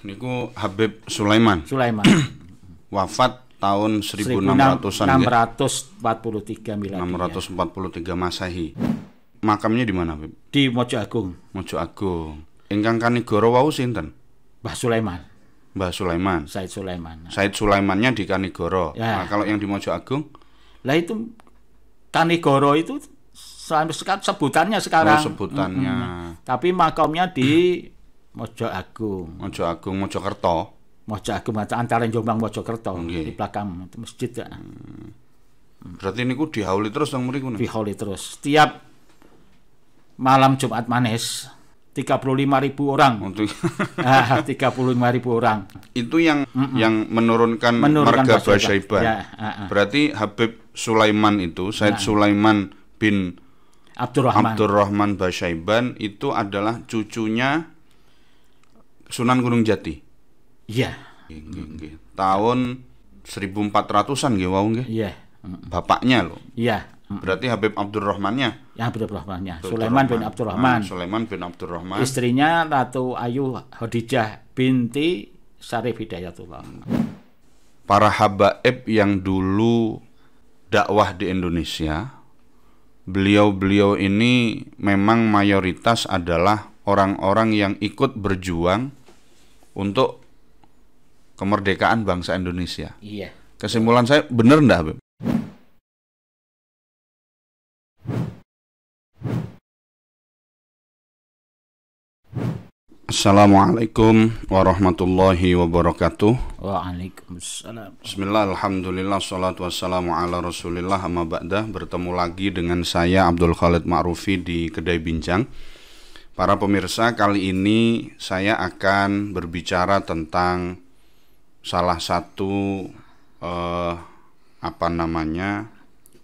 Niku Habib Sulaiman. Sulaiman. Wafat tahun 1600-an ya. 643 Miladiah. 643 Masehi. Makamnya di mana, Habib? Di Mojo Agung. Mojo Agung. Ingkang kanigoro wau sinten? Mbah Sulaiman. Mbah Sulaiman. Said Sulaiman. Said Sulaimannya di Kanigoro. Ya. Nah, kalau yang di Mojo Agung? Lah itu Kanigoro itu sampai sebutannya sekarang. Oh, sebutannya. Tapi makamnya di Mojo Agung. Mojo Agung, Mojokerto. Mojo Agung antara Jombang Mojokerto Okay. di belakang masjid ya. Berarti niku dihauli terus nang mriku. Dihauli terus. Setiap malam Jumat Manis 35.000 orang. Untuk 35.000 orang. itu yang menurunkan marga Basyaiban. Ya, Berarti Habib Sulaiman itu Said Sulaiman bin Abdurrahman Basyaiban itu adalah cucunya Sunan Gunung Jati. Iya. Tahun 1400-an nggih wau nggih. Iya. Bapaknya loh. Iya. Berarti Habib Abdurrahmannya. Yang Abdurrahmannya. Sulaiman bin Abdurrahman. Sulaiman bin Abdurrahman. Istrinya Ratu Ayu Khadijah binti Syarif Hidayatullah. Para habaib yang dulu dakwah di Indonesia, beliau-beliau ini memang mayoritas adalah orang-orang yang ikut berjuang untuk kemerdekaan bangsa Indonesia. Iya. Kesimpulan saya benar enggak, Habib? Assalamualaikum warahmatullahi wabarakatuh. Waalaikumsalam. Bismillah, alhamdulillah, salatu wassalamu ala rasulillah, amma ba'dah. Bertemu lagi dengan saya Abdul Khalid Ma'rufi di Kedai Bincang. Para pemirsa, kali ini saya akan berbicara tentang salah satu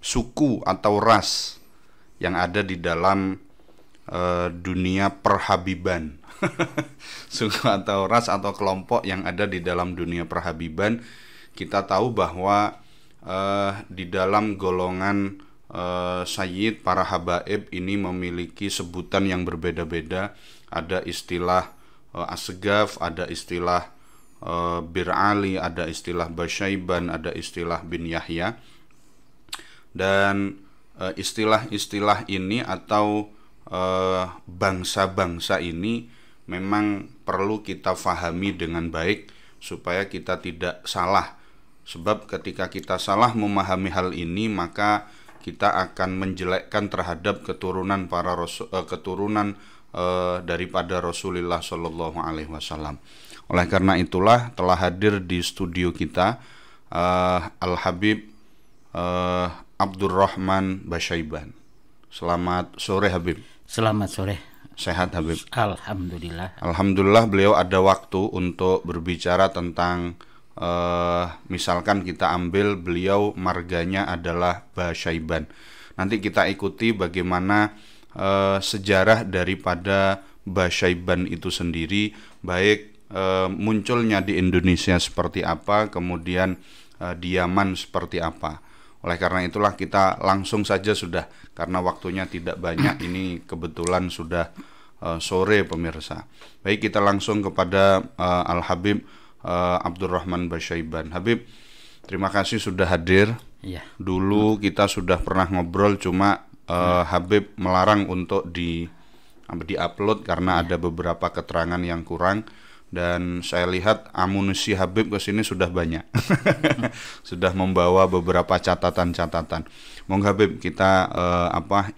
suku atau ras yang ada di dalam dunia perhabiban. Suku atau ras atau kelompok yang ada di dalam dunia perhabiban. Kita tahu bahwa di dalam golongan sayyid para habaib ini memiliki sebutan yang berbeda-beda. Ada istilah asgaf, ada istilah Bir Ali, ada istilah Basyaiban, ada istilah bin Yahya. Dan istilah-istilah ini atau bangsa-bangsa ini memang perlu kita fahami dengan baik supaya kita tidak salah. Sebab ketika kita salah memahami hal ini, maka kita akan menjelekkan terhadap keturunan daripada Rasulullah Shallallahu Alaihi Wasallam. Oleh karena itulah telah hadir di studio kita Al Habib Abdurrahman Basyaiban. Selamat sore, Habib. Selamat sore. Sehat, Habib? Alhamdulillah. Alhamdulillah beliau ada waktu untuk berbicara tentang misalkan kita ambil beliau marganya adalah Basyaiban. Nanti kita ikuti bagaimana sejarah daripada Basyaiban itu sendiri, baik munculnya di Indonesia seperti apa, kemudian di Yaman seperti apa. Oleh karena itulah kita langsung saja sudah, karena waktunya tidak banyak, ini kebetulan sudah sore pemirsa. Baik, kita langsung kepada Al Habib Abdurrahman Basyaiban. Habib, terima kasih sudah hadir. Iya. Dulu kita sudah pernah ngobrol, cuma Habib melarang untuk di-upload karena ada beberapa keterangan yang kurang. Dan saya lihat amunisi Habib ke sini sudah banyak. Sudah membawa beberapa catatan-catatan. Monggo Habib, kita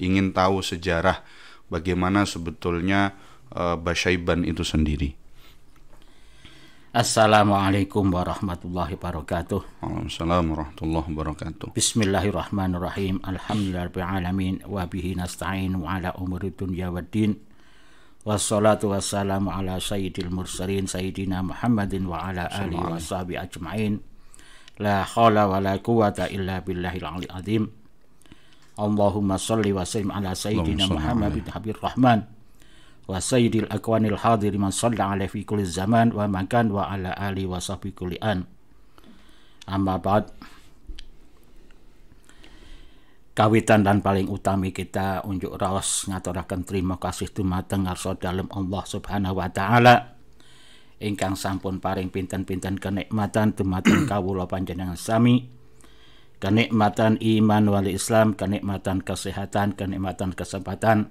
ingin tahu sejarah bagaimana sebetulnya Basyaiban itu sendiri. Assalamualaikum warahmatullahi wabarakatuh. Waalaikumsalam warahmatullahi wabarakatuh. Bismillahirrahmanirrahim. Alhamdulillahirabbil alamin wa bihi nasta'in wa ala umuri dunya waddin. Wassalatu wassalamu ala sayyidil mursalin sayyidina Muhammadin wa ala alihi wa sahbihi ajma'in. La haula wa la quwata illa billahil aliyil azim. Allahumma shalli wa sallim ala sayyidina Muhammad bin Habibir Rahman wa sayyidil akwanil hadir man shalla alaihi fi kulli zaman wa makan wa ala alihi wa sahbihi kulli an. Amma ba'd. Kawitan dan paling utami kita unjuk raos ngaturaken terima kasih dumateng ngarsa dalem Allah Subhanahu wa taala ingkang sampun paring pinten-pinten kenikmatan dumateng kawula panjenengan sami, kenikmatan iman wal Islam, kenikmatan kesehatan, kenikmatan kesempatan,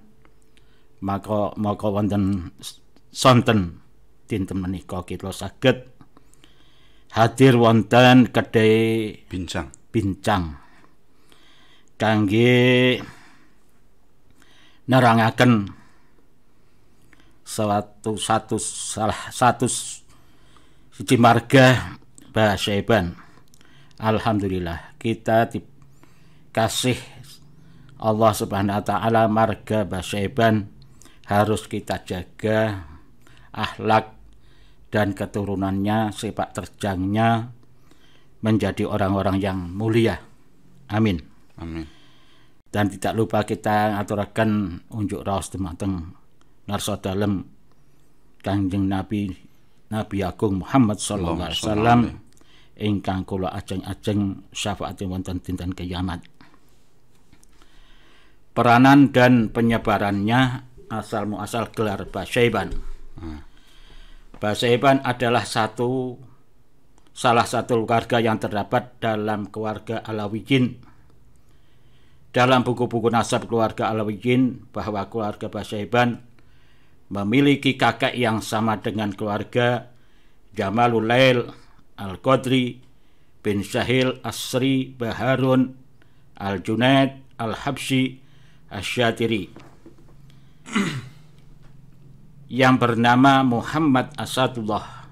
maka wonten sonten dinten menika kita saged hadir wonten kedai bincang kangge nerangaken salah satu siji marga Basyaiban. Alhamdulillah kita dikasih Allah Subhanahu wa taala marga Basyaiban, harus kita jaga akhlak dan keturunannya, sepak terjangnya menjadi orang-orang yang mulia. Amin. Amin. Dan tidak lupa kita ngaturaken unjuk raos dumateng ngarsa dalem Kanjeng Nabi Agung Muhammad sallallahu alaihi wasallam ingkang kula ajeng-ajeng syafaat wonten dinten kiamat. Peranan dan penyebarannya, asal muasal gelar Basyaiban. Basyaiban adalah salah satu keluarga yang terdapat dalam keluarga Alawiyin. Dalam buku-buku nasab keluarga Alawiyin bahwa keluarga Basyaiban memiliki kakek yang sama dengan keluarga Jamalul Lail Al-Qadri bin Syahil Asri Baharun Al-Junaid Al-Habsyi Asy-Syatiri yang bernama Muhammad Asadullah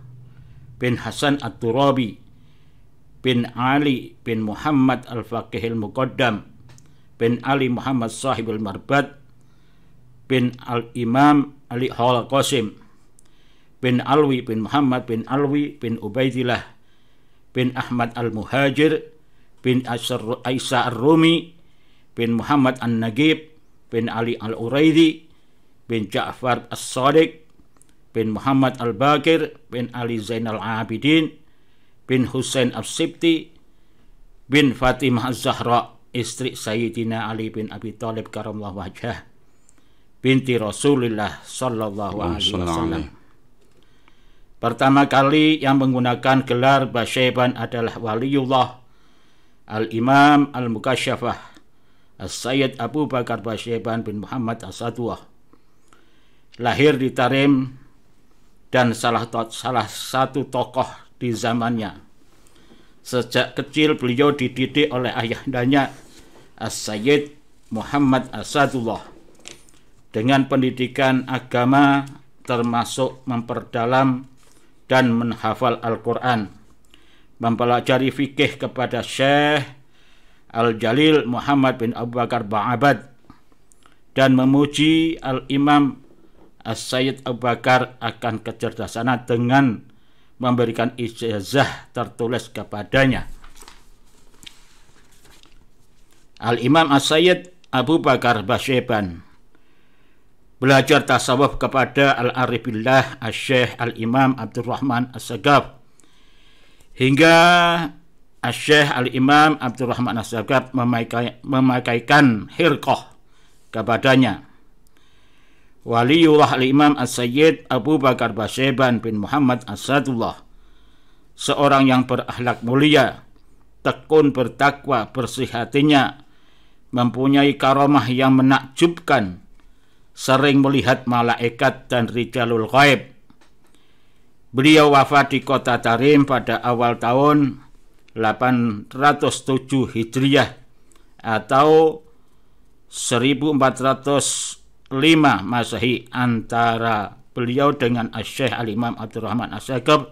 bin Hasan At-Turabi bin Ali bin Muhammad Al-Faqihil Muqaddam bin Ali Muhammad Sahibul Marbad bin Al-Imam Ali Qasim bin Alwi bin Muhammad bin Alwi bin Ubaidillah bin Ahmad Al-Muhajir bin Isa Ar-Rumi bin Muhammad An-Nagib bin Ali Al-Uraidi bin Ja'far As-Sadiq bin Muhammad Al-Bakir bin Ali Zainal Abidin bin Husain As-Sibti bin Fatimah Az-Zahra istri Sayyidina Ali bin Abi Thalib karamallahu wajhah binti Rasulullah sallallahu alaihi wasallam. Pertama kali yang menggunakan gelar Basyaiban adalah Waliullah Al-Imam Al-Mukasyafah As-Sayyid Abu Bakar Basyaiban bin Muhammad Asadullah. Lahir di Tarim dan salah satu tokoh di zamannya. Sejak kecil beliau dididik oleh ayahandanya As-Sayyid Muhammad Asadullah dengan pendidikan agama termasuk memperdalam dan menghafal Al-Quran, mempelajari fikih kepada Syekh Al-Jalil Muhammad bin Abu Bakar Ba'abad, dan memuji Al-Imam As-Sayyid Abu Bakar akan kecerdasannya dengan memberikan ijazah tertulis kepadanya. Al-Imam As-Sayyid Abu Bakar Basyaiban belajar tasawuf kepada Al-Arifillah Asy-Syaikh Al-Imam Abdurrahman As-Sagaf, hingga Asy-Syaikh Al-Imam Abdurrahman As-Sagaf memakaikan hirqah kepadanya. Waliullah Al-Imam As-Sayyid Abu Bakar Basyaiban bin Muhammad Asadullah, seorang yang berakhlak mulia, tekun bertakwa, bersih hatinya, mempunyai karamah yang menakjubkan, sering melihat malaikat dan rijalul ghaib. Beliau wafat di kota Tarim pada awal tahun 807 Hijriah atau 1405 Masehi. Antara beliau dengan Asy-Syaikh Al-Imam Abdurrahman As-Sagaf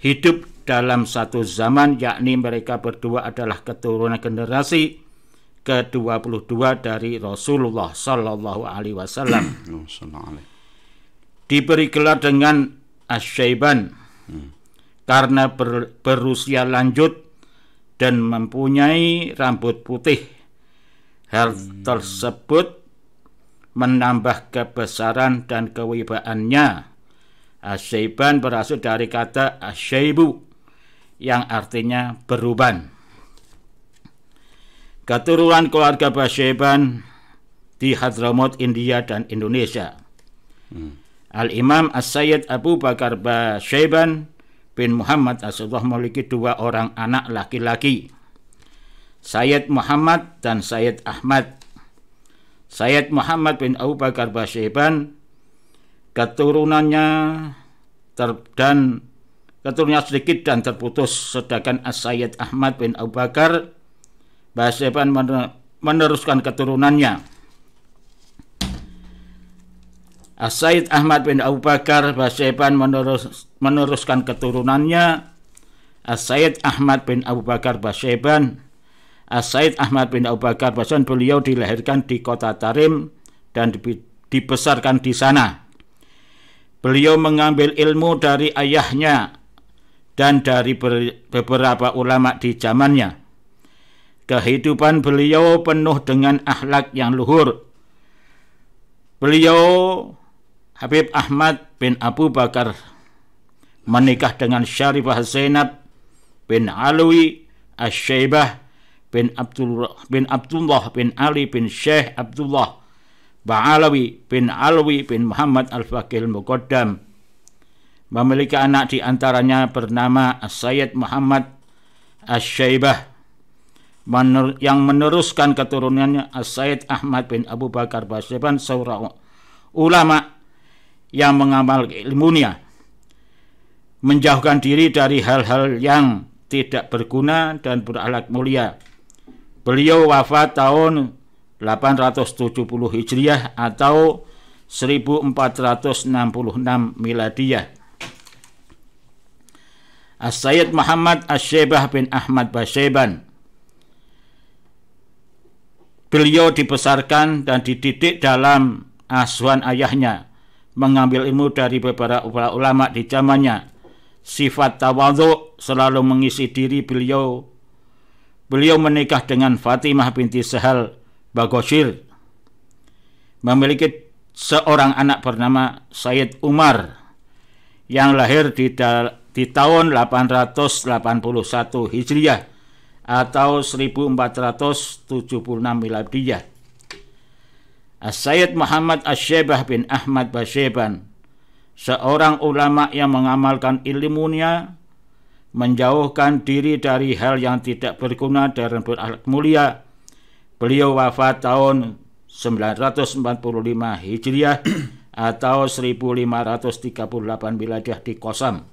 hidup dalam satu zaman, yakni mereka berdua adalah keturunan generasi ke-22 dari Rasulullah sallallahu alaihi wasallam. Diberi gelar dengan Asy-Syaiban karena berusia lanjut dan mempunyai rambut putih. Hal tersebut menambah kebesaran dan kewibawaannya. Asy-Syaiban berasal dari kata asyaibu yang artinya beruban. Keturunan keluarga Basyaiban di Hadramaut, India dan Indonesia. Al-Imam As-Sayyid Abu Bakar Basyaiban bin Muhammad As-Saddah memiliki 2 orang anak laki-laki, Sayyid Muhammad dan Sayyid Ahmad. Sayyid Muhammad bin Abu Bakar Basyaiban keturunannya sedikit dan terputus, sedangkan As-Sayyid Ahmad bin Abu Bakar Basyaiban meneruskan keturunannya. As-Sayyid Ahmad bin Abu Bakar Basyaiban meneruskan keturunannya. As-Sayyid Ahmad bin Abu Bakar Basyaiban, As-Sayyid Ahmad bin Abu Bakar Basyaiban, beliau dilahirkan di kota Tarim dan dibesarkan di sana. Beliau mengambil ilmu dari ayahnya dan dari beberapa ulama di zamannya. Kehidupan beliau penuh dengan akhlak yang luhur. Beliau Habib Ahmad bin Abu Bakar menikah dengan Syarifah Zainab bin Alwi Asy-Syaibah bin Abdullah bin Ali bin Syekh Abdullah Ba'alawi bin Alwi bin Muhammad Al-Faqih Al-Muqaddam. Memiliki anak di antaranya bernama As-Sayyid Muhammad Asy-Syaibah yang meneruskan keturunannya As-Sayyid Ahmad bin Abu Bakar Basyaiban, seorang ulama yang mengamal ilmunya, menjauhkan diri dari hal-hal yang tidak berguna dan berakhlak mulia. Beliau wafat tahun 870 Hijriah atau 1466 Miladiyah. As-Sayyid Muhammad Asy-Syaibah bin Ahmad Basyaiban, beliau dibesarkan dan dididik dalam asuhan ayahnya, mengambil ilmu dari beberapa ulama di zamannya. Sifat tawadhu selalu mengisi diri beliau. Beliau menikah dengan Fatimah binti Sahal Baghashir, memiliki seorang anak bernama Sayyid Umar yang lahir di tahun 881 Hijriah atau 1476 Miladiyah. As-Sayyid Muhammad Asy-Syaibah bin Ahmad Basyaiban, seorang ulama yang mengamalkan ilmunya, menjauhkan diri dari hal yang tidak berguna dan berakhlak mulia. Beliau wafat tahun 945 Hijriah atau 1538 Miladiyah di Qasham.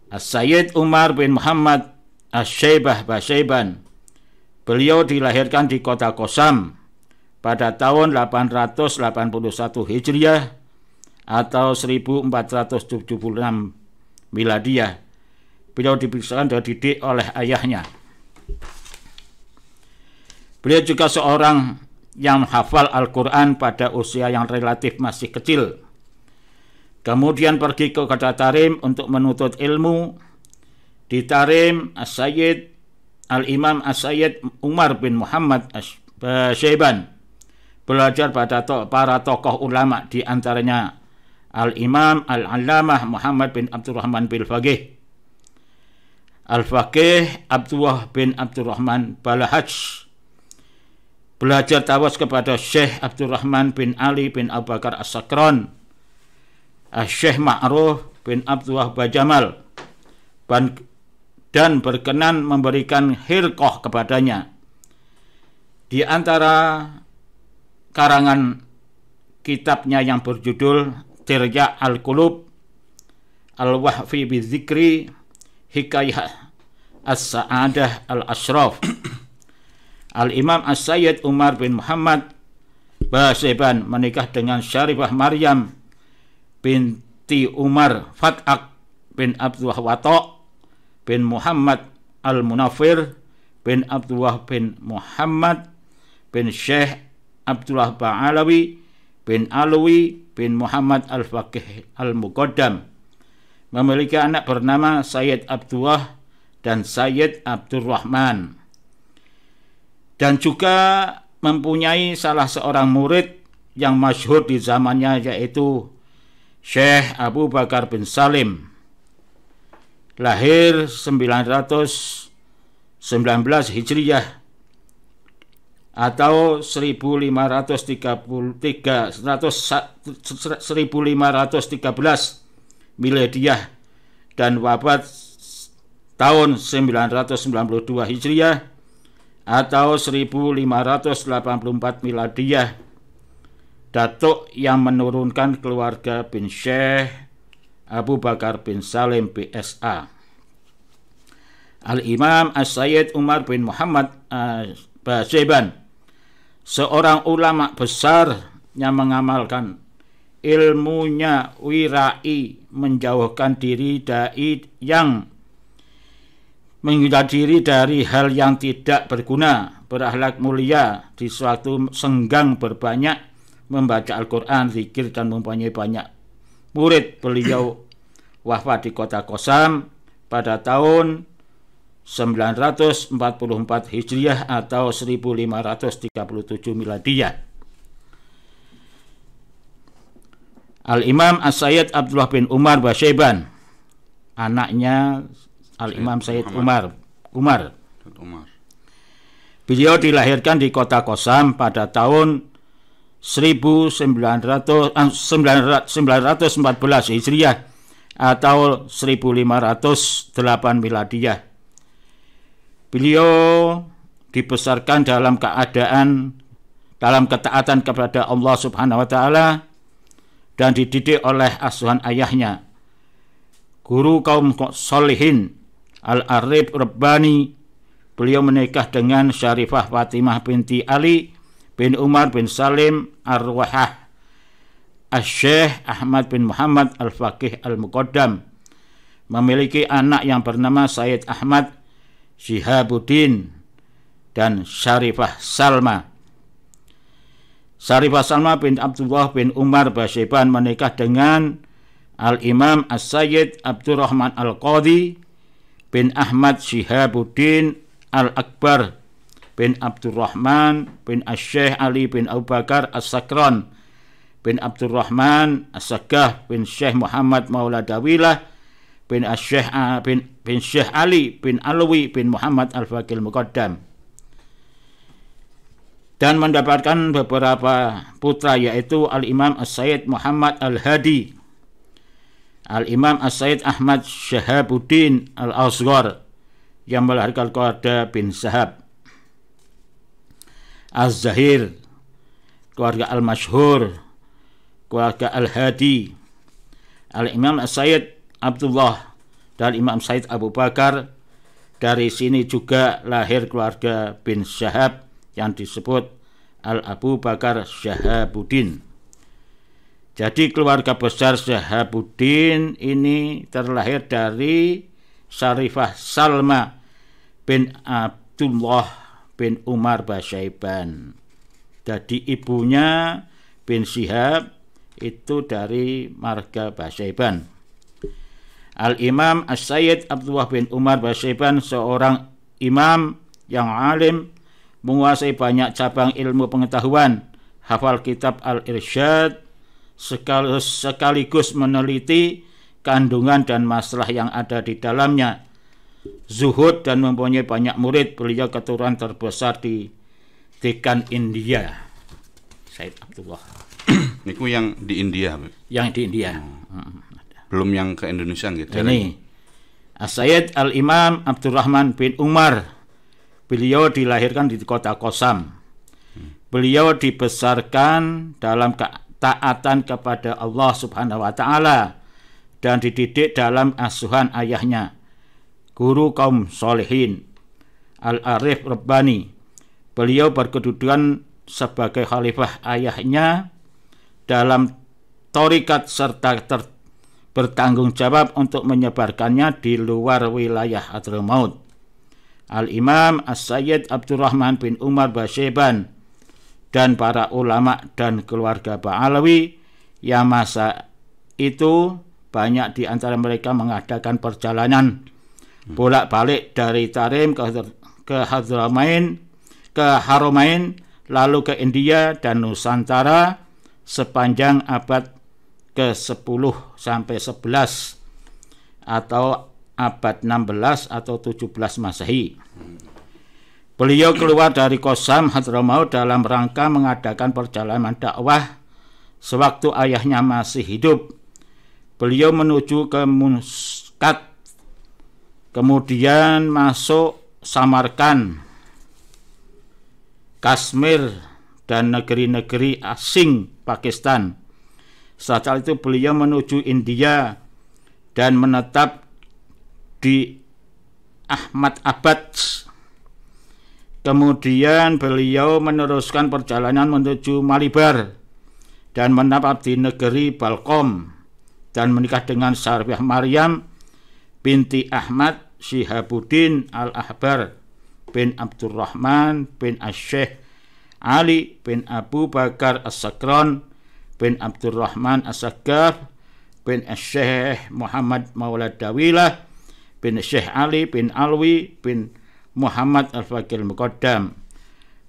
As-Sayyid Umar bin Muhammad Asy-Syaibah Basyaiban, beliau dilahirkan di kota Qasham pada tahun 881 Hijriah atau 1476 Miladiyah. Beliau dibesarkan dan dididik oleh ayahnya. Beliau juga seorang yang menghafal Al-Quran pada usia yang relatif masih kecil. Kemudian pergi ke kota Tarim untuk menuntut ilmu. Di Tarim, Al-Imam As-Sayyid Umar bin Muhammad Basyaiban belajar pada para tokoh ulama, di antaranya Al-Imam Al-Allamah Muhammad bin Abdurrahman bin Faqih, Al-Faqih Abdullah bin Abdurrahman Balahaj. Belajar tawas kepada Syekh Abdurrahman bin Ali bin Abu Bakar As-Sakran, Syekh Ma'ruf bin Abdullah Bajamal, dan berkenan memberikan hirqah kepadanya. Di antara karangan kitabnya yang berjudul Tirja' Al-Qulub, Al-Wahfi Bizikri, Hikayah As-Sa'adah Al-Ashraf. Al-Imam As-Sayyid Umar bin Muhammad Basyaiban menikah dengan Syarifah Maryam binti Umar Fat'ak bin Abdullah Wata' bin Muhammad Al-Munafir bin Abdullah bin Muhammad bin Syekh Abdullah Ba'alawi bin Alwi bin Muhammad Al-Faqih Al-Muqaddam. Memiliki anak bernama Sayyid Abdullah dan Sayyid Abdurrahman. Dan juga mempunyai salah seorang murid yang masyhur di zamannya, yaitu Syekh Abu Bakar bin Salim, lahir 919 Hijriyah atau 1513 Miladiah dan wafat tahun 992 Hijriah atau 1584 Miladiah. Datuk yang menurunkan keluarga bin Syekh Abu Bakar bin Salim BSA. Al-Imam As-Sayyid Umar bin Muhammad Basyeban, seorang ulama besar yang mengamalkan ilmunya wirai, menjauhkan diri dari hal yang tidak berguna, berakhlak mulia, di suatu senggang berbanyak membaca Al-Quran, zikir, dan mempunyai banyak murid. Beliau wafat di kota Qasam pada tahun 944 Hijriah atau 1537 Miladiyah. Al-Imam As-Sayyid Abdullah bin Umar Basyeban, anaknya Al-Imam Sayyid Umar. Beliau dilahirkan di kota Qasam pada tahun 1914 Hijriah atau 1508 Miladiyah. Beliau dibesarkan dalam ketaatan kepada Allah Subhanahu wa taala dan dididik oleh asuhan ayahnya, guru kaum solihin Al-Arif Rabbani. Beliau menikah dengan Syarifah Fatimah binti Ali bin Umar bin Salim Ar-Ruwahah Asy-Syaikh Ahmad bin Muhammad Al-Faqih Al-Muqaddam. Memiliki anak yang bernama Sayyid Ahmad Syihabuddin dan Syarifah Salma. Syarifah Salma bin Abdullah bin Umar Basyeban menikah dengan Al-Imam As-Sayyid Abdurrahman Al-Qadhi bin Ahmad Syihabuddin Al-Akbar bin Abdurrahman bin Asy-Syaikh Ali bin Abu Bakar As-Sakran bin Abdurrahman As-Sagah bin Syekh Muhammad Maula Dawilah bin Asy-Syaikh bin Syekh Ali bin Alwi bin Muhammad Al-Faqih Muqaddam, dan mendapatkan beberapa putra, yaitu Al-Imam As-Sayyid Muhammad Al-Hadi, Al-Imam As-Sayyid Ahmad Syihabuddin Al-Asghar yang melahirkan keluarga bin Sahab, Az-Zahir, keluarga Al-Masyhur, keluarga Al-Hadi, Al-Imam As-Sayyid Abdullah dan Imam Said Abu Bakar. Dari sini juga lahir keluarga bin Syahab yang disebut Al-Abu Bakar Syihabuddin. Jadi keluarga besar Syihabuddin ini terlahir dari Syarifah Salma bin Abdullah bin Umar Basyeban. Jadi ibunya bin Syihab itu dari marga Basyeban. Al-Imam As-Sayyid Abdullah bin Umar Basyeban seorang imam yang alim, menguasai banyak cabang ilmu pengetahuan, hafal kitab Al-Irsyad, sekaligus meneliti kandungan dan masalah yang ada di dalamnya, zuhud dan mempunyai banyak murid. Beliau keturunan terbesar di Dekan India. Sayyid Abdullah. Niku yang di India. Yang di India. Belum yang ke Indonesia gitu. Ini As-Sayyid Al-Imam Abdurrahman bin Umar. Beliau dilahirkan di kota Qasam. Beliau dibesarkan dalam ketaatan kepada Allah Subhanahu wa taala dan dididik dalam asuhan ayahnya, guru kaum solihin Al-Arif Rabbani. Beliau berkedudukan sebagai khalifah ayahnya dalam thariqat serta bertanggung jawab untuk menyebarkannya di luar wilayah Hadramaut. Al-Imam As-Sayyid Abdurrahman bin Umar Basyeban dan para ulama dan keluarga Ba'alawi yang masa itu banyak di antara mereka mengadakan perjalanan bolak-balik dari Tarim ke Hadramain, ke Haramain, lalu ke India dan Nusantara sepanjang abad ke-10 sampai 11 atau abad 16 atau 17 Masehi. Beliau keluar dari Qasam Hadramaut dalam rangka mengadakan perjalanan dakwah sewaktu ayahnya masih hidup. Beliau menuju ke Muscat, kemudian masuk Samarkand, Kashmir, dan negeri-negeri asing Pakistan. Setelah itu beliau menuju India dan menetap di Ahmadabad. Kemudian beliau meneruskan perjalanan menuju Malabar dan menetap di negeri Balkom dan menikah dengan Syarifah Maryam binti Ahmad Shihabuddin Al-Ahbar bin Abdurrahman bin Syekh Ali bin Abu Bakar As-Sakran bin Abdurrahman As-Saggaf bin Syekh Muhammad Maulad Dawilah bin Syekh Ali bin Alwi bin Muhammad Al-Faqih Al-Muqaddam.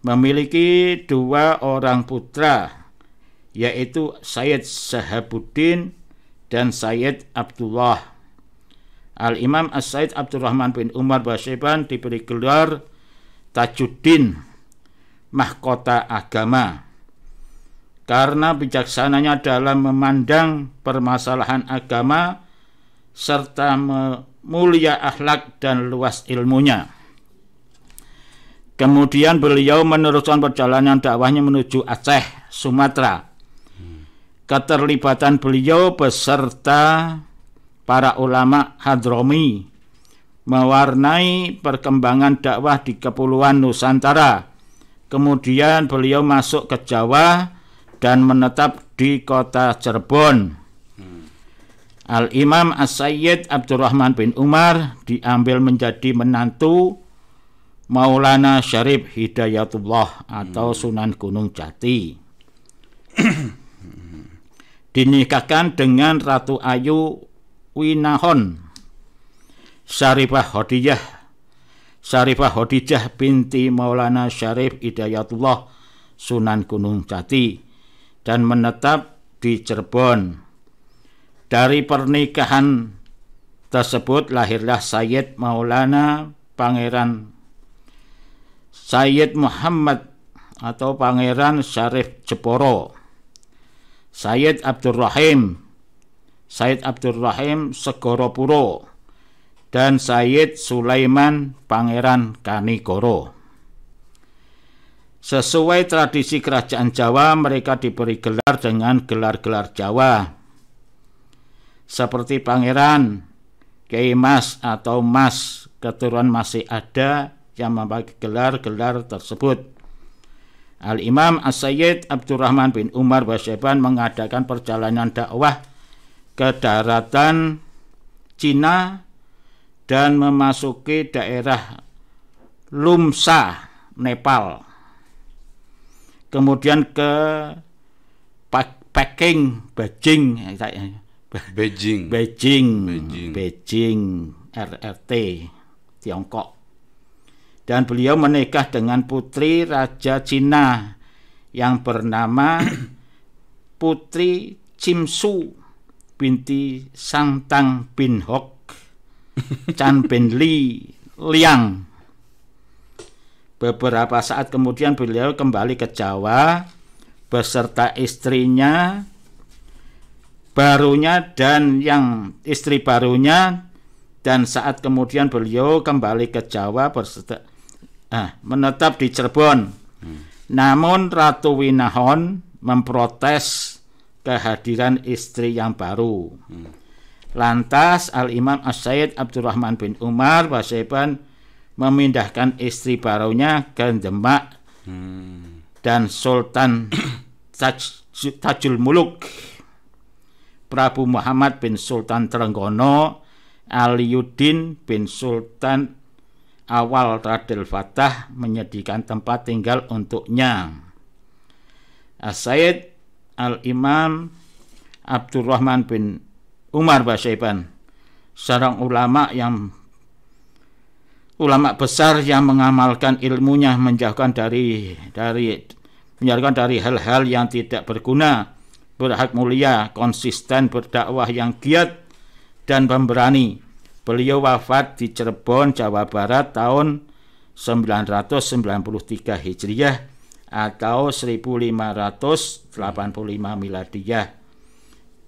Memiliki 2 orang putra, yaitu Sayyid Sahabuddin dan Sayyid Abdullah. Al-Imam As-Sayyid Abdurrahman bin Umar Basyaiban diberi gelar Tajuddin, mahkota agama, karena bijaksananya dalam memandang permasalahan agama serta mulia akhlak dan luas ilmunya. Kemudian beliau meneruskan perjalanan dakwahnya menuju Aceh, Sumatera. Keterlibatan beliau beserta para ulama Hadrami mewarnai perkembangan dakwah di Kepulauan Nusantara. Kemudian beliau masuk ke Jawa dan menetap di kota Cirebon. Al-Imam As-Sayyid Abdurrahman bin Umar diambil menjadi menantu Maulana Syarif Hidayatullah atau Sunan Gunung Jati. Dinikahkan dengan Ratu Ayu Winahon Syarifah Khadijah binti Maulana Syarif Hidayatullah Sunan Gunung Jati dan menetap di Cirebon. Dari pernikahan tersebut lahirlah Sayyid Maulana Pangeran Sayyid Muhammad atau Pangeran Syarif Jeporo, Sayyid Abdurrahim Segoropuro, dan Sayyid Sulaiman Pangeran Kanigoro. Sesuai tradisi kerajaan Jawa, mereka diberi gelar dengan gelar-gelar Jawa, seperti Pangeran, Kiai Mas atau Mas. Keturunan masih ada yang memakai gelar-gelar tersebut. Al-Imam As-Sayyid Abdurrahman bin Umar Basyaiban mengadakan perjalanan dakwah ke daratan Cina dan memasuki daerah Lumsa, Nepal. Kemudian ke Beijing, RRT, Tiongkok. Dan beliau menikah dengan putri Raja Cina yang bernama Putri Cimsu binti Sangtang bin Hok Chan bin Li Liang. Beberapa saat kemudian beliau kembali ke Jawa beserta istrinya barunya dan yang istri barunya, dan saat kemudian beliau kembali ke Jawa menetap di Cirebon. Namun Ratu Winahon memprotes kehadiran istri yang baru. Lantas Al-Imam As-Sayyid Abdurrahman bin Umar Basyaiban memindahkan istri barunya ke Demak dan Sultan Tajul Muluk Prabu Muhammad bin Sultan Trenggono Aliuddin bin Sultan Awal Radil Fatah menyediakan tempat tinggal untuknya. As-Sayyid Al-Imam Abdurrahman bin Umar Basyaiban, seorang ulama besar yang mengamalkan ilmunya, menjauhkan dari hal-hal yang tidak berguna, berhak mulia, konsisten berdakwah yang giat dan pemberani. Beliau wafat di Cirebon, Jawa Barat tahun 993 Hijriah atau 1585 Miladiyah,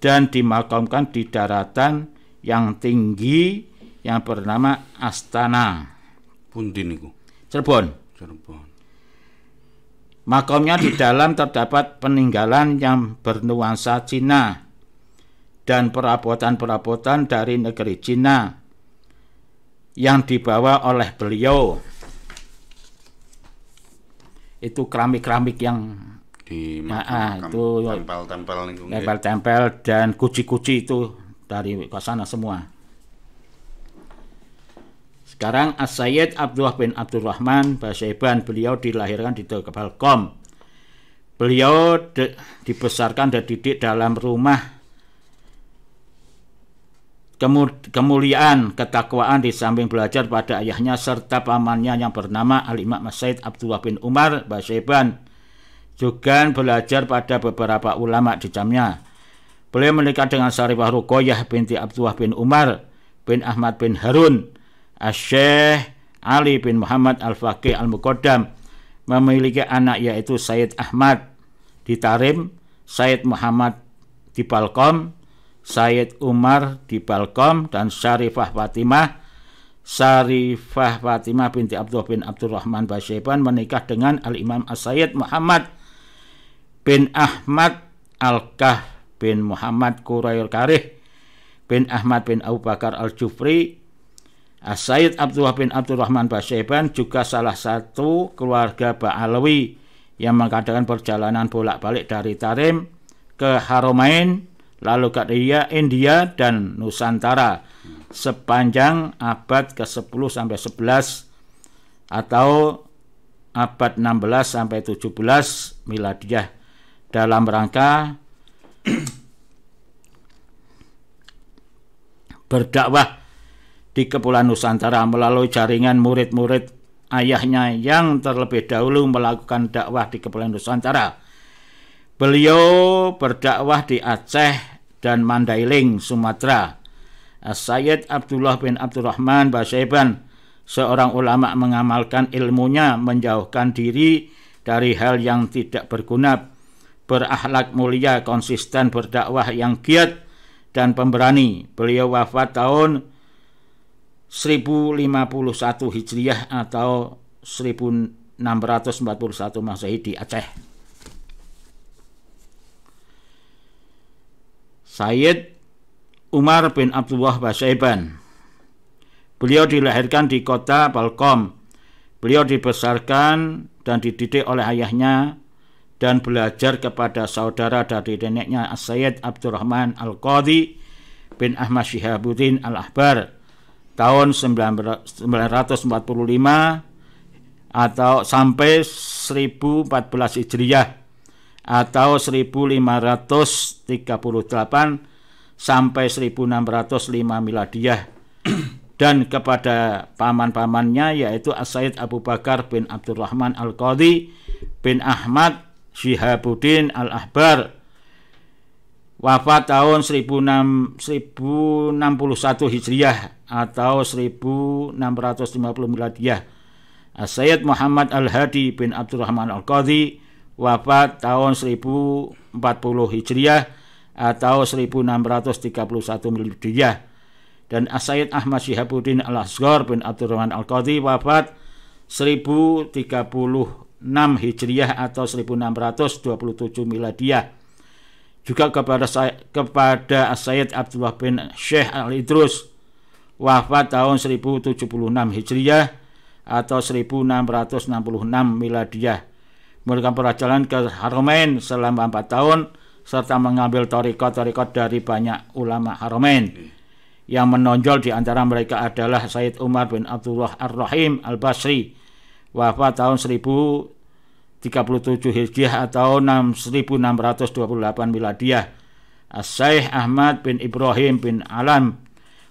dan dimakamkan di daratan yang tinggi yang bernama Astana. Pundi niku? Cirebon. Makamnya di dalam terdapat peninggalan yang bernuansa Cina dan perabotan-perabotan dari negeri Cina yang dibawa oleh beliau. Itu keramik-keramik yang di itu tempel-tempel niku. Tempel-tempel dan kuci-kuci itu dari ke sana semua. Sekarang As-Sayyid Abdullah bin Abdurrahman Basyaiban, beliau dilahirkan di Balkom. Beliau dibesarkan dan dididik dalam rumah kemuliaan, ketakwaan, di samping belajar pada ayahnya serta pamannya yang bernama Al-Imam As-Sayyid Abdullah bin Umar Basyaiban. Juga belajar pada beberapa ulama di jamnya. Beliau menikah dengan Syarifah Ruqayyah binti Abdullah bin Umar bin Ahmad bin Harun, Asy-Syaikh Ali bin Muhammad Al-Faqih Al-Muqaddam. Memiliki anak yaitu Sayyid Ahmad di Tarim, Sayyid Muhammad di Balkom, Sayyid Umar di Balkom, dan Syarifah Fatimah binti Abdullah bin Abdurrahman Basyaiban menikah dengan Al-Imam As-Sayyid Muhammad bin Ahmad Al-Kah bin Muhammad Qurair Karih bin Ahmad bin Abu Bakar Al-Jufri. As-Sayyid Abdullah bin Abdurrahman Basyaiban juga salah satu keluarga Ba'alawi yang mengadakan perjalanan bolak-balik dari Tarim ke Haramain, lalu ke India dan Nusantara sepanjang abad ke-10 sampai 11 atau abad 16 sampai 17 Miladiyah dalam rangka berdakwah di Kepulauan Nusantara melalui jaringan murid-murid ayahnya yang terlebih dahulu melakukan dakwah di Kepulauan Nusantara. Beliau berdakwah di Aceh dan Mandailing, Sumatera. As-Sayyid Abdullah bin Abdurrahman Basyaiban, seorang ulama, mengamalkan ilmunya, menjauhkan diri dari hal yang tidak berguna, berakhlak mulia, konsisten berdakwah, yang giat dan pemberani. Beliau wafat tahun 1051 Hijriah atau 1641 Masehi di Aceh. Sayyid Umar bin Abdullah Basyaiban, beliau dilahirkan di kota Balkom. Beliau dibesarkan dan dididik oleh ayahnya dan belajar kepada saudara dari neneknya As-Sayyid Abdurrahman Al-Qadhi bin Ahmad Syihabuddin Al-Ahbar tahun 945 atau sampai 1014 Hijriah atau 1538 sampai 1605 Miladiyah, dan kepada paman-pamannya yaitu As-Sayyid Abu Bakar bin Abdurrahman Al-Qadhi bin Ahmad Syihabuddin Al-Ahbar, wafat tahun 1061 Hijriah atau 1650 Miladiyah. As-Sayyid Muhammad Al-Hadi bin Abdurrahman Al-Qadhi, wafat tahun 1040 Hijriah atau 1631 Miladiyah. Dan As-Sayyid Ahmad Syihabuddin Al-Asghar bin Abdurrahman Al-Qadhi, wafat 1036 Hijriah atau 1627 Miladiyah. Juga kepada As-Sayyid Abdullah bin Syekh Al-Idrus, wafat tahun 1076 Hijriah atau 1666 Miladiyah. Mereka perjalanan ke Haramain selama 4 tahun serta mengambil thariqat dari banyak ulama Haramain. Yang menonjol di antara mereka adalah Sayyid Umar bin Abdullah Ar-Rahim Al-Basri, wafat tahun 1037 Hijriah atau 1628 Miladiyah. As-Syaikh Ahmad bin Ibrahim bin Alam,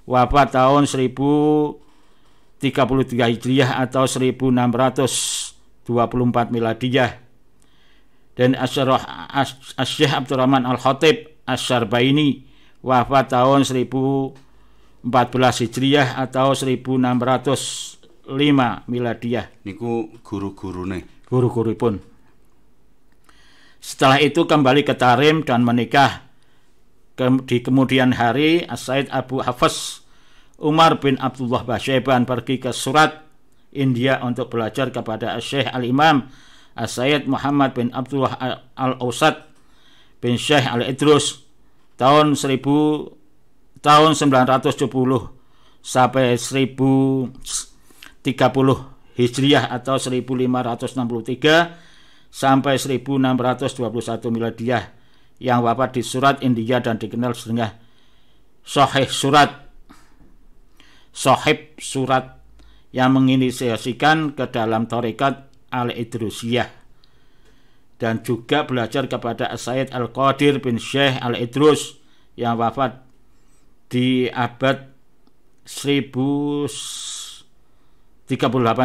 wafat tahun 1033 Hijriah atau 1624 Miladiyah. Dan As-Syaikh Abdurrahman Al-Khatib Asy-Syarbaini, wafat tahun 1014 Hijriah atau 1685 Miladiyah. Niku guru-gurune. Guru-guripun. Setelah itu kembali ke Tarim dan menikah. Di kemudian hari As-Said Abu Hafs Umar bin Abdullah Basyaiban pergi ke Surat, India untuk belajar kepada Syekh Al-Imam As-Said Muhammad bin Abdullah Al-Ausad bin Syekh Al-Idrus tahun 970 sampai 1030 Hijriah atau 1563 sampai 1621 Miladiyah, yang wafat di Surat, India dan dikenal dengan Sohib Surat yang menginisiasikan ke dalam tarekat Al-Idrusiyah, dan juga belajar kepada As-Said Al-Qadir bin Syekh Al-Idrus yang wafat di abad 1038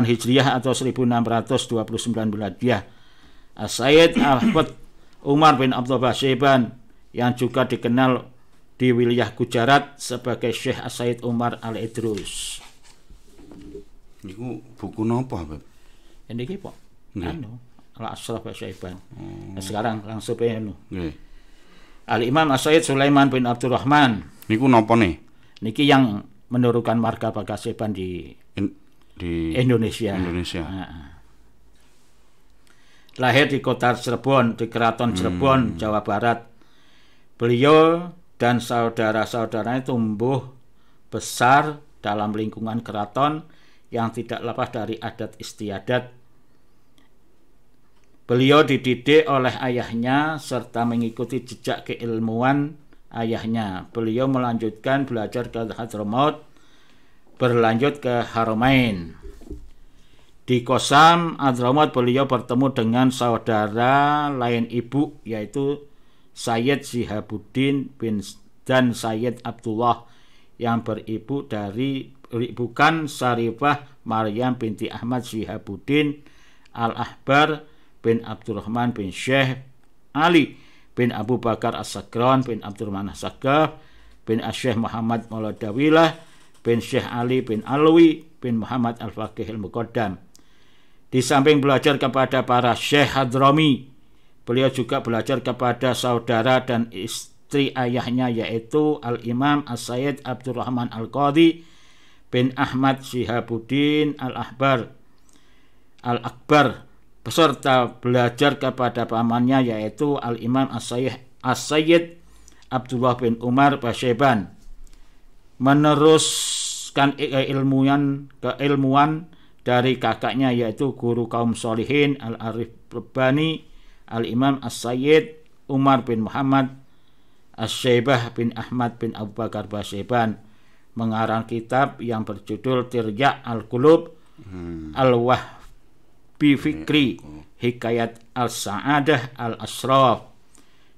Hijriah atau 1629 Miladiyah. As-Said Ahmad Umar bin Abdullah Basyaiban yang juga dikenal di wilayah Gujarat sebagai Syekh As-Said Umar Al-Idrus. Niku buku napa, Beb? Ini iki, Pak. Al-Ashraf Basyaiban. Sekarang langsung pe Nggih. Al-Imam As-Said Sulaiman bin Abdurrahman. Niku napa nih? Niki yang menurunkan marga Basyaiban di Indonesia. Lahir di kota Cirebon, di Keraton Cirebon, Jawa Barat. Beliau dan saudara-saudaranya tumbuh besar dalam lingkungan keraton yang tidak lepas dari adat istiadat. Beliau dididik oleh ayahnya serta mengikuti jejak keilmuan ayahnya. Beliau melanjutkan belajar ke Hadramaut, berlanjut ke Haramain. Di Qasam Hadramaut beliau bertemu dengan saudara lain ibu, yaitu Sayyid Shihabuddin dan Sayyid Abdullah yang beribu dari bukan Syarifah Maryam binti Ahmad Shihabuddin Al-Ahbar bin Abdurrahman bin Syekh Ali bin Abu Bakar As-Sagran bin Abdurrahman As-Sagaf bin Syekh Muhammad Mauladawilah bin Syekh Ali bin Alwi bin Muhammad Al-Faqih Al-Muqaddam. Di samping belajar kepada para Syekh Hadrami, beliau juga belajar kepada saudara dan istri ayahnya, yaitu Al-Imam As-Sayyid Abdurrahman Al-Qadhi bin Ahmad Shihabuddin Al-Akbar, beserta belajar kepada pamannya, yaitu Al-Imam As-Sayyid Abdullah bin Umar Basyaiban. Meneruskan keilmuan dari kakaknya, yaitu guru kaum solihin Al-Arif Rabbani Al-Imam As-Sayyid Umar bin Muhammad As-Syaibah bin Ahmad bin Abu Bakar Basyaiban, mengarang kitab yang berjudul Tirya' Al-Qulub Al-Wahbi Fikri Hikayat Al-Sa'adah Al-Ashraf,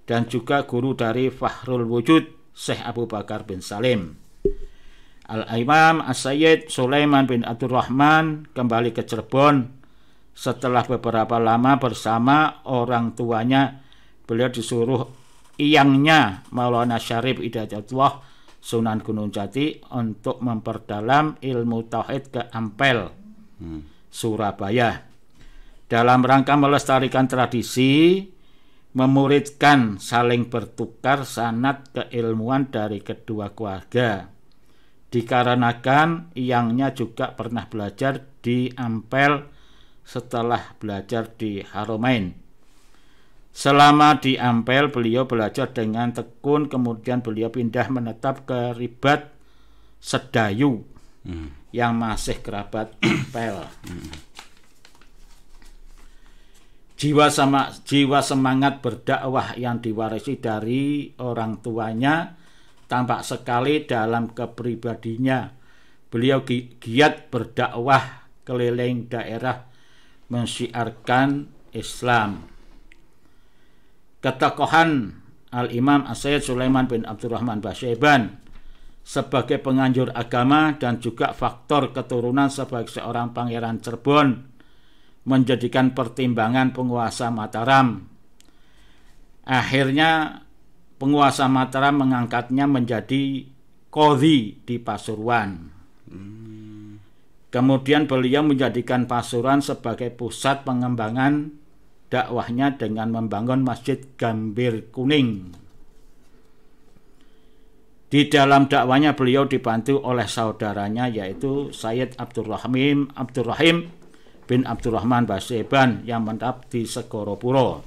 dan juga guru dari Fahrul Wujud Syekh Abu Bakar bin Salim. Al-Imam As-Sayyid Sulaiman bin Abdurrahman kembali ke Cirebon setelah beberapa lama bersama orang tuanya. Beliau disuruh iyangnya Maulana Syarif Hidayatullah Sunan Gunung Jati untuk memperdalam ilmu tauhid ke Ampel, Surabaya, dalam rangka melestarikan tradisi, memuridkan saling bertukar sanad keilmuan dari kedua keluarga. Dikarenakan iyangnya juga pernah belajar di Ampel setelah belajar di Haramain. Selama di Ampel beliau belajar dengan tekun, kemudian beliau pindah menetap ke Ribat Sedayu yang masih kerabat Ampel. Jiwa semangat berdakwah yang diwarisi dari orang tuanya tampak sekali dalam kepribadinya. Beliau giat berdakwah keliling daerah mensyiarkan Islam. Ketokohan Al-Imam As-Sayyid Sulaiman bin Abdurrahman Basyaiban sebagai penganjur agama dan juga faktor keturunan sebagai seorang pangeran Cirebon menjadikan pertimbangan penguasa Mataram. Akhirnya penguasa Mataram mengangkatnya menjadi qadhi di Pasuruan. Kemudian beliau menjadikan Pasuruan sebagai pusat pengembangan dakwahnya dengan membangun Masjid Gambir Kuning. Di dalam dakwahnya beliau dibantu oleh saudaranya yaitu Sayyid Abdurrahim bin Abdurrahman Basyeban yang menetap di Segoropuro.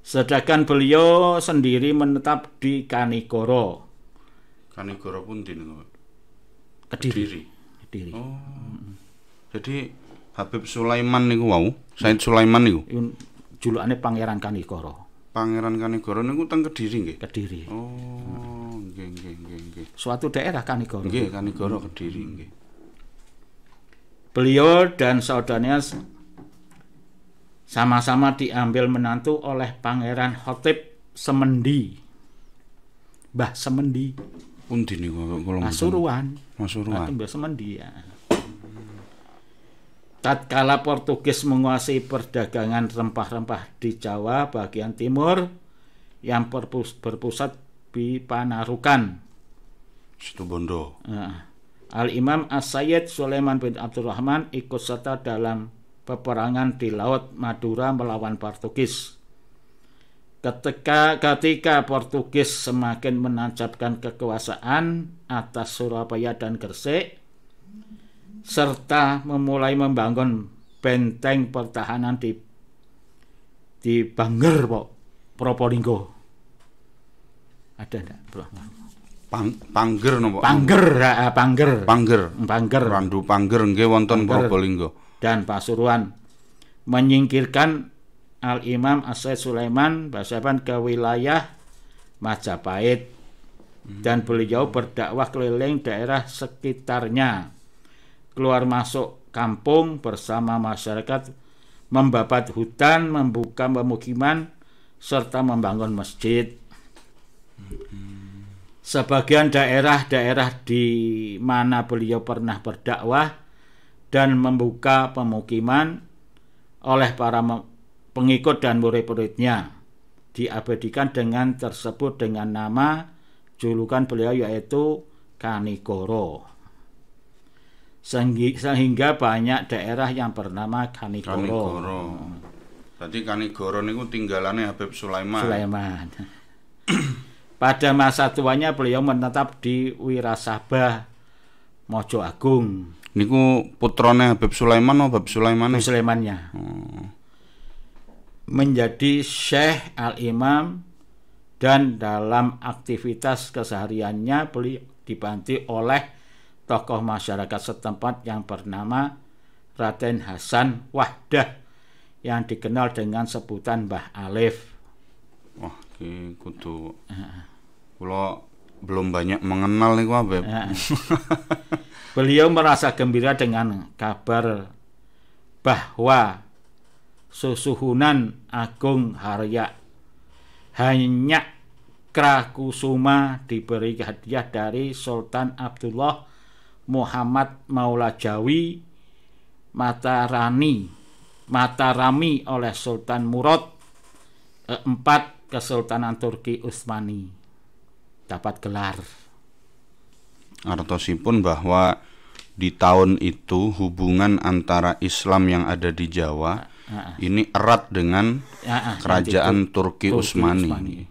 Sedangkan beliau sendiri menetap di Kanigoro. Kanigoro pun di Kediri. Oh. Jadi Habib Sulaiman niku wau, Said Sulaiman niku. Julukane Pangeran Kanigoro. Pangeran Kanigoro niku teng Kediri nggih. Kediri. Oh, nggih. Suatu daerah Kanigoro. Nggih, Kanigoro Kediri nggih. Beliau dan saudaranya sama-sama diambil menantu oleh Pangeran Khotib Semendi. Mbah Semendi. Pundi niku kula Pasuruan. Mbah Semendi ya. Tatkala Portugis menguasai perdagangan rempah-rempah di Jawa bagian timur yang berpusat di Panarukan, Situbondo. Al-Imam As-Sayyid Sulaiman bin Abdurrahman ikut serta dalam peperangan di Laut Madura melawan Portugis. Ketika Portugis semakin menancapkan kekuasaan atas Surabaya dan Gresik, serta memulai membangun benteng pertahanan di Bangger, Probolinggo. Ada enggak, Bro? Pangger napa? Pangger. Randu Pangger nggih wonten Probolinggo. Dan Pasuruan menyingkirkan Al-Imam As-Sayyid Sulaiman Basyeban ke wilayah Majapahit dan beliau berdakwah keliling daerah sekitarnya, keluar masuk kampung bersama masyarakat, membabat hutan, membuka pemukiman, serta membangun masjid. Sebagian daerah-daerah di mana beliau pernah berdakwah dan membuka pemukiman oleh para pengikut dan murid-muridnya diabadikan dengan tersebut dengan nama julukan beliau yaitu Kanigoro. Sehingga banyak daerah yang bernama Kanigoro. Berarti Kanigoro niku tinggalane Habib Sulaiman. Pada masa tuanya beliau menetap di Wirasabah, Mojo Agung. Niku putrane Habib Sulaiman atau Habib Sulaiman? Sulaimannya. Menjadi Syekh Al-Imam dan dalam aktivitas kesehariannya beliau dibantu oleh tokoh masyarakat setempat yang bernama Raden Hasan Wahdah yang dikenal dengan sebutan Mbah Alif. Wah, iki kudu kula belum banyak mengenal niku Habib. Beliau merasa gembira dengan kabar bahwa Susuhunan Agung Harya Hanyak Krakusuma diberi hadiah dari Sultan Abdullah Muhammad Maula Jawi Matarami oleh Sultan Murad IV Kesultanan Turki Utsmani. Dapat gelar. Artosipun bahwa di tahun itu hubungan antara Islam yang ada di Jawa ini erat dengan kerajaan Turki Utsmani.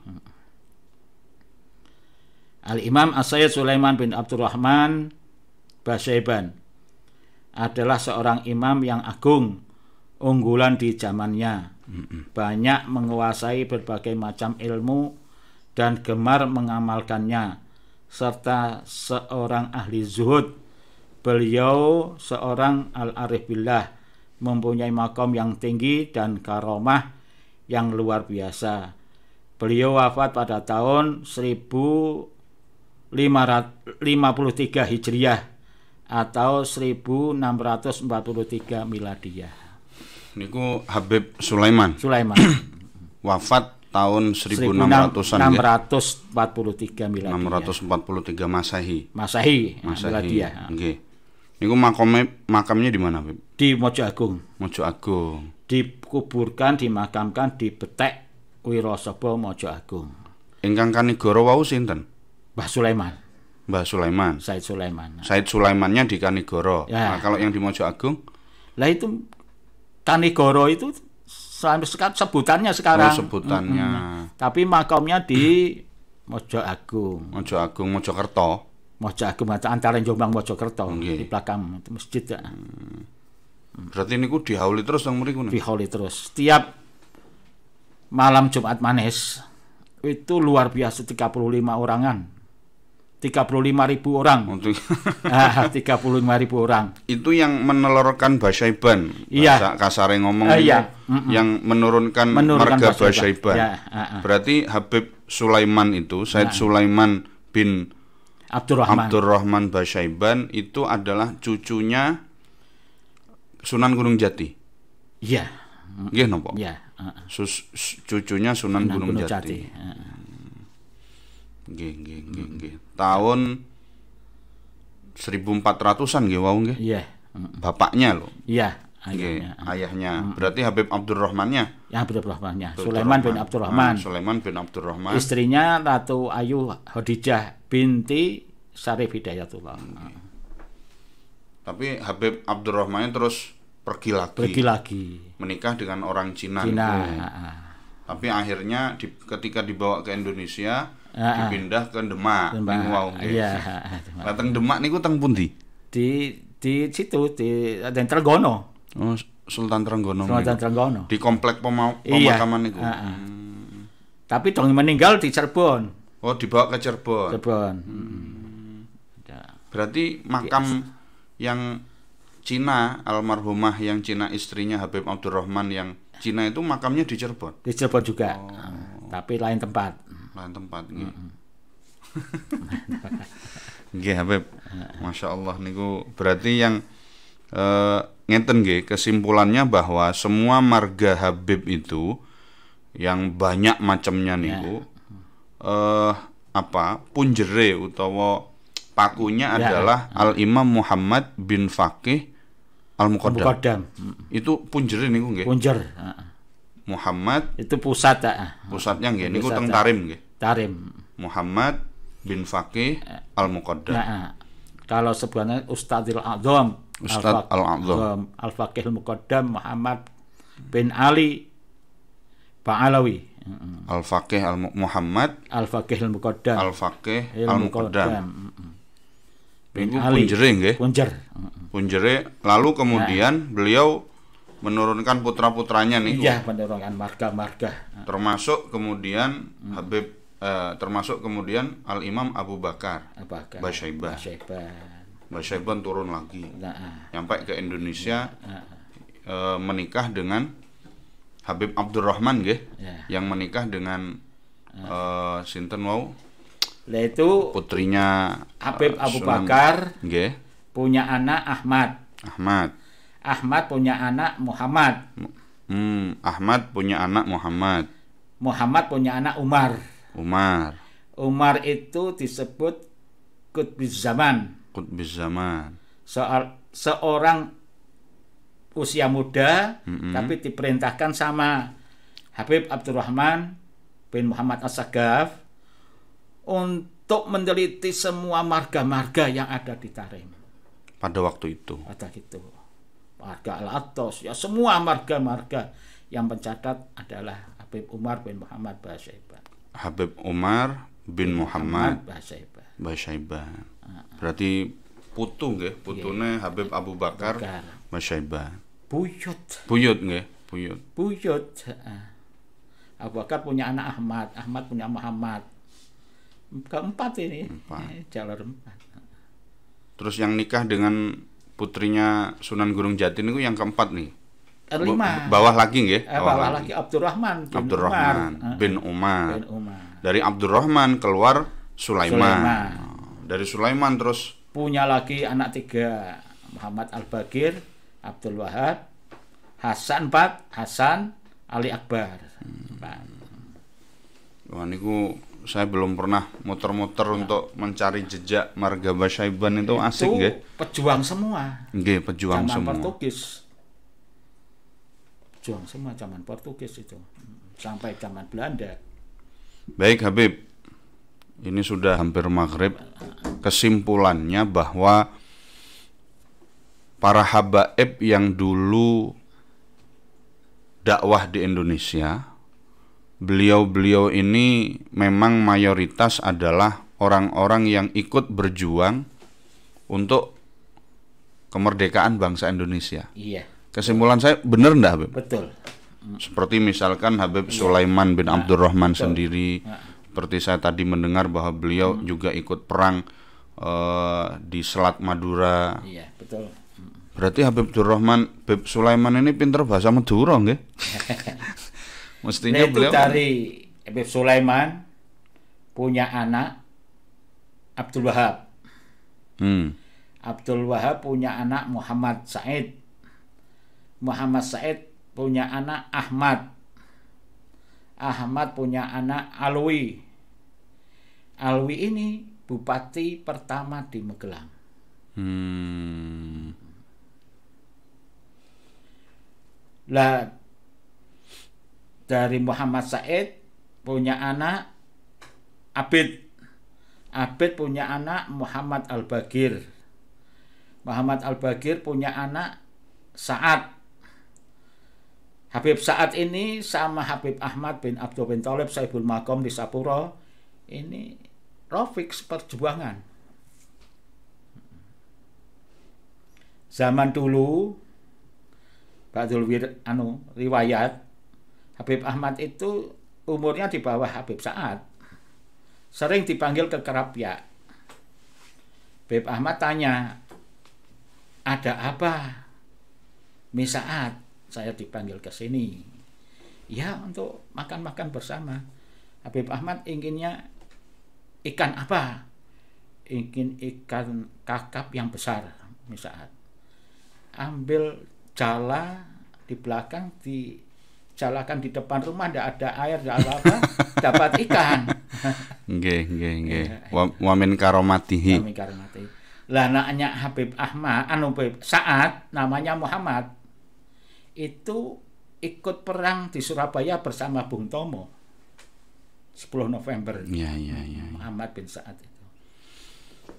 Al-Imam As-Sayyid Sulaiman bin Abdurrahman Basyeban adalah seorang imam yang agung, unggulan di zamannya. Banyak menguasai berbagai macam ilmu dan gemar mengamalkannya, serta seorang ahli zuhud. Beliau seorang al-arif billah, mempunyai makom yang tinggi dan karomah yang luar biasa. Beliau wafat pada tahun 1553 Hijriah atau 1643 Miladiyah. Niku Habib Sulaiman. Wafat tahun 1600-an 643 Miladiyah. 643 Masehi. Miladiyah. Nggih. Niku makamnya di mana, Habib? Di Mojo Agung. Dikuburkan, dimakamkan di Betek Wirasaba Mojo Agung. Ingkang Kanigoro wau sinten? Mbah Sulaiman. Mbah Sulaiman. Said Sulaiman. Said Sulaimannya di Kanigoro. Ya. Nah, kalau yang di Mojo Agung? Lah itu Kanigoro itu sampai sebutannya sekarang. Oh, sebutannya. Tapi makamnya di Mojo Agung. Mojo Agung, Mojokerto. Mojo Agung antara Jombang Mojokerto Nggih. di belakang itu masjid ya. Berarti niku dihauli terus nang mriku. Diholi terus. Setiap malam Jumat Manis itu luar biasa 35 orangan. 35.000 orang. Untuk 35.000 orang. itu yang menelurkan Basyaiban. Iya. Bahasa kasare ngomong Iya. itu yang menurunkan marga Basyaiban. Ya, Berarti Habib Sulaiman itu Said Sulaiman bin Abdurrahman Basyaiban itu adalah cucunya Sunan Gunung Jati. Iya. Nggih napa? Iya, Cucunya Sunan Gunung Jati. Nggih. Tahun 1400-an nggih wau nggih. Iya. Bapaknya loh. Iya, Nggih, ayahnya. Berarti Habib Abdurrahmannya. Ya, Abdurrahmannya. Sulaiman bin Abdurrahman. Sulaiman bin Abdurrahman. Istrinya Ratu Ayu Khadijah binti Syarif Hidayatullah. Tapi Habib Abdurrahmannya terus pergi lagi. Menikah dengan orang Cina. Tapi akhirnya ketika dibawa ke Indonesia dipindah ke Demak. Niku wau nggih. Iya. Lateng Demak niku teng pundi? Di situ di Trenggono. Oh, Sultan Trenggono. Sultan Trenggono. Di komplek pemakaman niku. Tapi dong meninggal di Cirebon. Oh, dibawa ke Cirebon. Berarti makam yang Cina, almarhumah yang Cina istrinya Habib Abdurrahman yang Cina itu makamnya di Cirebon. Di Cirebon juga. Tapi lain tempat. Lain tempat nggih. Nggih Habib. Masya Allah niku berarti yang ngeten nggih kesimpulannya bahwa semua marga Habib itu yang banyak macamnya niku punjere utawa pakunya adalah Al Imam Muhammad bin Faqih Al Muqaddam. Itu punjere niku nggih. Punjer. Muhammad itu pusat pusatnya nggih niku teng Tarim nggih. Tarim. Muhammad bin Faqih Al Muqaddam. Kalau sebenarnya Ustadzil A'zam Ustadz Al-A'zam Al-Faqih Al-Muqaddam Muhammad bin Ali Ba'alawi. Al-Faqih Muhammad Al-Faqih Al-Muqaddam Al-Faqih Al-Muqaddam. Bin Itu Ali. punjere nggih. Punjere. Lalu kemudian beliau menurunkan putra-putranya nih. Iya, menurunkan marga-marga. Termasuk kemudian termasuk kemudian Al-Imam Abu Bakar Basyaiban turun lagi. Sampai ke Indonesia menikah dengan Habib Abdurrahman nggih. Yang menikah dengan sinten wau? Lah itu putrinya Habib Abu Bakar nggih. Punya anak Ahmad punya anak Muhammad. Ahmad punya anak Muhammad. Muhammad punya anak Umar. Umar itu disebut Qutbiz Zaman. Seorang usia muda tapi diperintahkan sama Habib Abdurrahman bin Muhammad As-Sagaf untuk meneliti semua marga-marga yang ada di Tarim. Pada waktu itu. Marga Al-Atos, ya semua marga-marga yang mencatat adalah Habib Umar bin Muhammad Basyaiban. Habib Umar bin Muhammad Basyaiban. Berarti putu nggih, putune Habib Abu Bakar Basyaiban. Buyut nggih, buyut. Abu Bakar punya anak Ahmad punya Muhammad. Keempat ini. Jalur 4. Terus yang nikah dengan putrinya Sunan Gunung Jati niku yang keempat nih. 5. Bawah lagi nggih? Bawah lagi Abdurrahman bin Umar. Dari Abdurrahman keluar Sulaiman. Dari Sulaiman terus punya lagi anak 3, Muhammad Al-Bagir, Abdul Wahab, Hasan 4, Hasan Ali Akbar. Wah niku saya belum pernah muter-muter untuk mencari jejak marga Basyaiban itu asik nggih. Pejuang semua. Nggih, pejuang zaman semua. Pejuang semua zaman Portugis itu sampai zaman Belanda. Baik Habib. Ini sudah hampir maghrib. Kesimpulannya bahwa para habaib yang dulu dakwah di Indonesia, beliau-beliau ini memang mayoritas adalah orang-orang yang ikut berjuang untuk kemerdekaan bangsa Indonesia. Iya. Kesimpulan saya benar enggak, Habib? Betul. Seperti misalkan Habib Sulaiman bin Abdurrahman sendiri, seperti saya tadi mendengar bahwa beliau juga ikut perang di Selat Madura. Iya, betul. Berarti Habib Sulaiman ini pinter bahasa Madura nggih? Mestinya Nah, itu beliau dari Habib Sulaiman punya anak Abdul Wahab. Abdul Wahab punya anak Muhammad Said. Muhammad Said punya anak Ahmad. Ahmad punya anak Alwi. Alwi ini bupati pertama di Magelang. Lah dari Muhammad Said punya anak Abid. Abid punya anak Muhammad Al-Bagir. Muhammad Al-Bagir punya anak Sa'ad. Habib Sa'ad ini sama Habib Ahmad bin Abdul bin Thalib Saibul Maqam di Sapura. Ini Rafiq seperjuangan. Zaman dulu Ba'dul riwayat Habib Ahmad itu umurnya di bawah Habib Sa'ad. Sering dipanggil ke Kerapia. Habib Ahmad tanya, ada apa? Sa'ad, saya dipanggil ke sini. Ya, untuk makan-makan bersama. Habib Ahmad inginnya ikan apa? Ingin ikan kakap yang besar, Sa'ad. Ambil jala di belakang, dijalakan di depan rumah, tidak ada air, tidak ada apa, dapat ikan. Nggih. Wa min karomatihi. Lah anaknya Habib Ahmad, Habib Sa'ad, namanya Muhammad. Itu ikut perang di Surabaya bersama Bung Tomo. 10 November. Iya. Muhammad bin Sa'ad itu.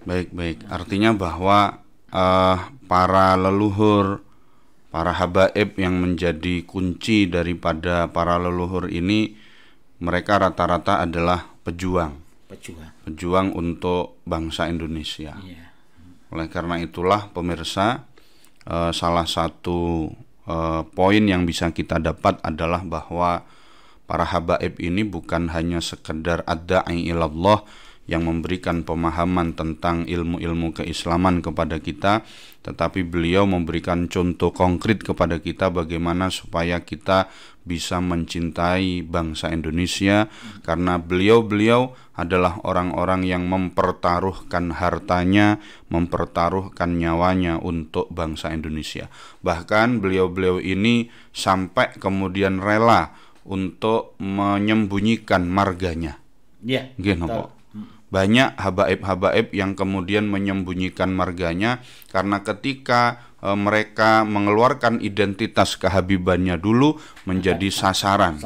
Baik. Artinya bahwa para leluhur, para habaib yang menjadi kunci daripada para leluhur ini, mereka rata-rata adalah pejuang untuk bangsa Indonesia. Iya. Oleh karena itulah pemirsa, salah satu poin yang bisa kita dapat adalah bahwa para habaib ini bukan hanya sekedar ad-da'i ilallah yang memberikan pemahaman tentang ilmu-ilmu keislaman kepada kita, tetapi beliau memberikan contoh konkret kepada kita bagaimana supaya kita bisa mencintai bangsa Indonesia, karena beliau-beliau adalah orang-orang yang mempertaruhkan hartanya, mempertaruhkan nyawanya untuk bangsa Indonesia. Bahkan beliau-beliau ini sampai kemudian rela untuk menyembunyikan marganya. Iya. Nggih. Banyak habaib-habaib yang kemudian menyembunyikan marganya karena ketika mereka mengeluarkan identitas kehabibannya dulu menjadi sasaran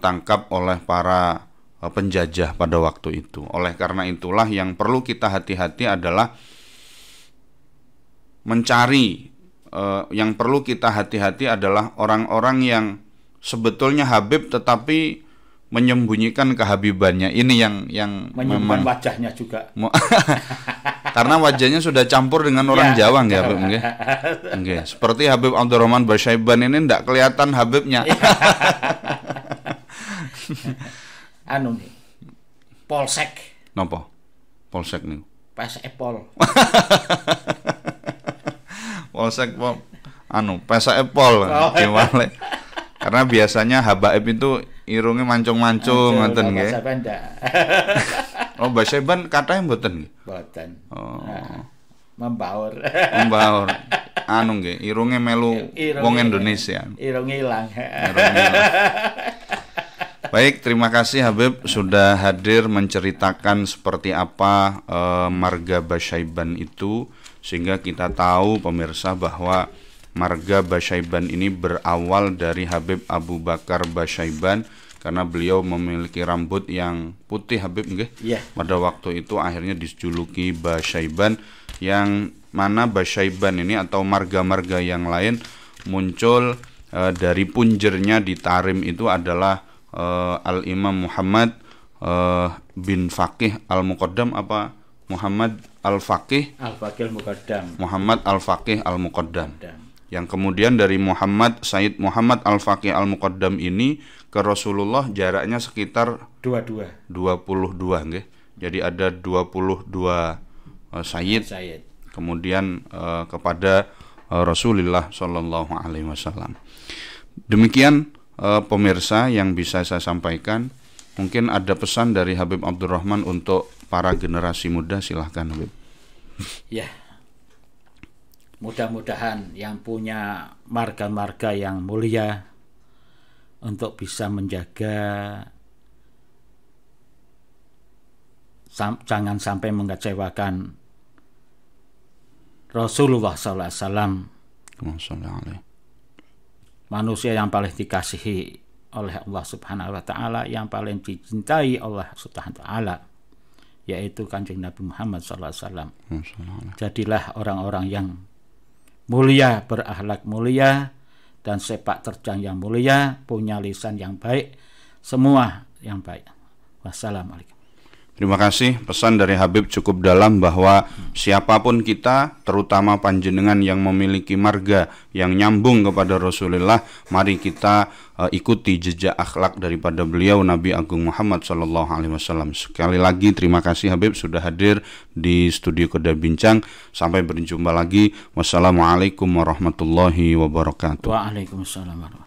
tangkap oleh para penjajah pada waktu itu. Oleh karena itulah yang perlu kita hati-hati adalah mencari, yang perlu kita hati-hati adalah orang-orang yang sebetulnya habib tetapi menyembunyikan kehabibannya. Ini yang menyembunyikan wajahnya juga. Karena wajahnya sudah campur dengan orang Jawa nggih, Habib nggih. Nggih, seperti Habib Abdurrahman Basyaiban ini ndak kelihatan habibnya. Nih. Polsek. Napa? Polsek niku. PSEPOL. Polsek PSEPOL. Gimana? Karena biasanya habaib itu irungnya mancung-mancung ngoten nggih. Oh, Basyaiban katanya mboten nggih. Mboten. Oh. Membaur. Nggih, irunge melu wong Indonesia. Irunge ilang. Baik, terima kasih Habib sudah hadir menceritakan seperti apa marga Basyaiban itu, sehingga kita tahu pemirsa bahwa marga Basyaiban ini berawal dari Habib Abu Bakar Basyaiban karena beliau memiliki rambut yang putih Habib nggih. Iya. Pada waktu itu akhirnya dijuluki Basyaiban, yang mana Basyaiban ini atau marga-marga yang lain muncul dari punjernya di Tarim itu adalah Al-Imam Muhammad bin Faqih Al-Muqaddam apa Muhammad Al-Faqih Al-Faqih Al-Muqaddam. Muhammad Al-Faqih Al-Muqaddam. Dan Yang kemudian dari Sayyid Muhammad Al-Faqih Al-Muqaddam ini ke Rasulullah jaraknya sekitar 22 nggih. Jadi ada 22 Sayyid Sayyid. kemudian kepada Rasulullah Shallallahu Alaihi Wasallam. Demikian pemirsa yang bisa saya sampaikan. Mungkin ada pesan dari Habib Abdurrahman untuk para generasi muda, silahkan Habib. Ya, mudah-mudahan yang punya marga-marga yang mulia untuk bisa menjaga jangan sampai mengecewakan Rasulullah SAW, manusia yang paling dikasihi oleh Allah Subhanahu wa Ta'ala, yang paling dicintai Allah Subhanahu wa Ta'ala, yaitu Kanjeng Nabi Muhammad SAW. Jadilah orang-orang yang mulia, berakhlak mulia, dan sepak terjang yang mulia, punya lisan yang baik, semua yang baik. Wassalamualaikum. Terima kasih, pesan dari Habib cukup dalam bahwa siapapun kita, terutama panjenengan yang memiliki marga yang nyambung kepada Rasulullah, mari kita ikuti jejak akhlak daripada beliau Nabi Agung Muhammad SAW. Sekali lagi terima kasih Habib sudah hadir di studio Qeda Bincang. Sampai berjumpa lagi. Wassalamualaikum warahmatullahi wabarakatuh. Waalaikumsalam warahmatullahi wabarakatuh.